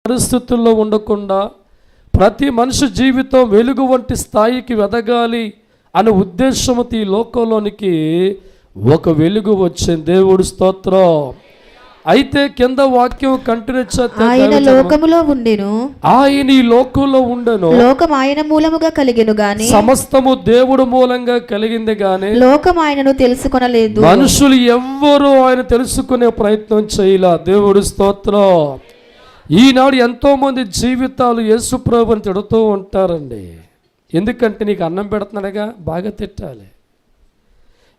పరిస్థితుల్లో ఉండకుండా ప్రతి మనిషి జీవితం వెలుగు వంటి స్థాయికి ఎదగాలి అనే ఉద్దేశంతో ఈ లోకంలోనికి ఒక వెలుగు వచ్చింది. దేవుడు స్తోత్రం. అయితే కింద వాక్యం కంటిన్యూ చేస్తే ఆయన లోకములో ఉండెను, ఆయన ఈ లోకంలో ఉండెను, లోకం ఆయన మూలముగా కలిగెను గాని సమస్తము దేవుడు మూలంగా కలిగింది గాని లోకం ఆయనను తెలుసుకొనలేదు. మనుషులు ఎవ్వరూ ఆయన తెలుసుకునే ప్రయత్నం చేయలా. దేవుడు స్తోత్రం. ఈనాడు ఎంతో మంది జీవితాలు యేసు ప్రభువుని తిడుతూ ఉంటారండి. ఎందుకంటే నీకు అన్నం పెడుతున్నాడుగా, బాగా తిట్టాలి.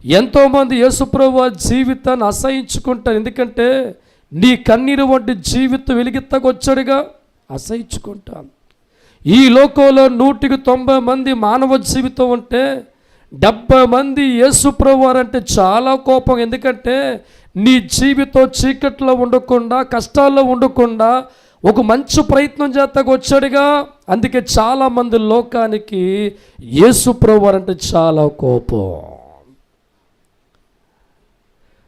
ఎంతోమంది యేసు ప్రభువు జీవితాన్ని అసహించుకుంటారు. ఎందుకంటే నీ కన్నీరు వంటి జీవితం వెలిగిత్తకొచ్చాడుగా, అసహించుకుంటాం. ఈ లోకంలో 190 మంది మానవ జీవితం ఉంటే 70 మంది యేసు ప్రభువు అంటే చాలా కోపం. ఎందుకంటే నీ జీవితం చీకట్లో ఉండకుండా, కష్టాల్లో ఉండకుండా ఒక మంచి ప్రయత్నం చేతకు వచ్చాడుగా. అందుకే చాలామంది లోకానికి యేసు ప్రభువు అంటే చాలా కోపం.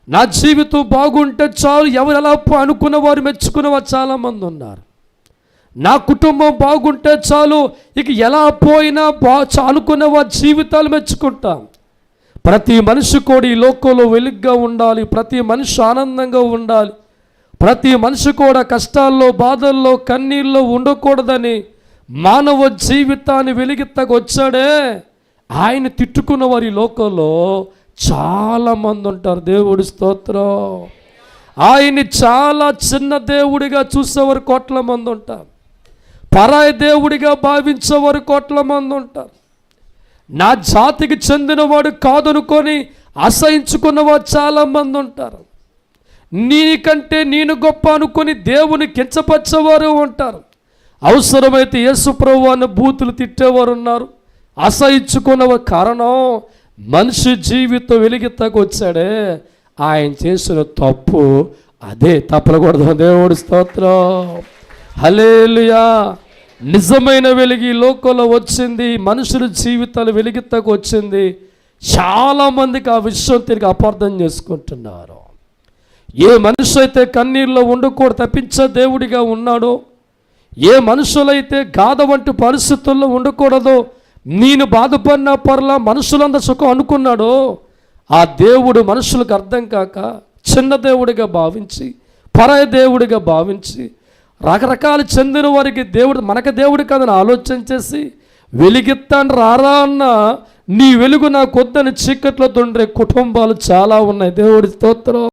నా జీవితం బాగుంటే చాలు, ఎవరు ఎలా అనుకున్న వారు మెచ్చుకునేవారు చాలామంది ఉన్నారు. నా కుటుంబం బాగుంటే చాలు, ఇక ఎలా పోయినా అనుకున్న వారి జీవితాలు మెచ్చుకుంటాం. ప్రతి మనిషి కూడా ఈ లోకంలో వెలుగ్గా ఉండాలి, ప్రతి మనిషి ఆనందంగా ఉండాలి, ప్రతి మనిషి కూడా కష్టాల్లో, బాధల్లో, కన్నీళ్ళలో ఉండకూడదని మానవ జీవితాన్ని వెలిగిత్తకొచ్చాడే. ఆయన తిట్టుకున్న వారి లోకంలో చాలామంది ఉంటారు. దేవుడి స్తోత్రం. ఆయన్ని చాలా చిన్న దేవుడిగా చూసేవారు కోట్ల మంది ఉంటారు. పరాయి దేవుడిగా భావించేవారు కోట్ల మంది ఉంటారు. నా జాతికి చెందినవాడు కాదనుకొని అసహించుకున్నవారు చాలామంది ఉంటారు. నీకంటే నేను గొప్ప అనుకొని దేవుని కించపరిచేవారు ఉంటారు. అవసరమైతే యేసు ప్రభువుని బూతులు తిట్టేవారు ఉన్నారు. అసహించుకున్న కారణం మనిషి జీవితం వెలిగిత్తకొచ్చాడే, ఆయన చేసిన తప్పు అదే, తప్పకూడదు. దేవుడి స్తోత్రం. హల్లెలూయా. నిజమైన వెలుగు ఈ లోకంలో వచ్చింది, మనుషుల జీవితాలు వెలిగిత్తకు వచ్చింది. చాలామందికి ఆ విషయం తిరిగి అపార్థం చేసుకుంటున్నారు. ఏ మనిషి అయితే కన్నీరులో ఉండకూడదు తప్పించే దేవుడిగా ఉన్నాడో, ఏ మనుషులైతే గాథ వంటి పరిస్థితుల్లో ఉండకూడదో, నేను బాధపడిన పర్లా మనుషులందరూ సుఖం అనుకున్నాడో, ఆ దేవుడు మనుషులకు అర్థం కాక చిన్న దేవుడిగా భావించి, పరాయి దేవుడిగా భావించి, రకరకాల చెందిన వారికి దేవుడు మనకు దేవుడు కాదని ఆలోచన చేసి వెలిగిత్తాను రారా అన్న నీ వెలుగు నాకు వద్దని చీకట్లో తుండ్రే కుటుంబాలు చాలా ఉన్నాయి. దేవుడి స్తోత్రం.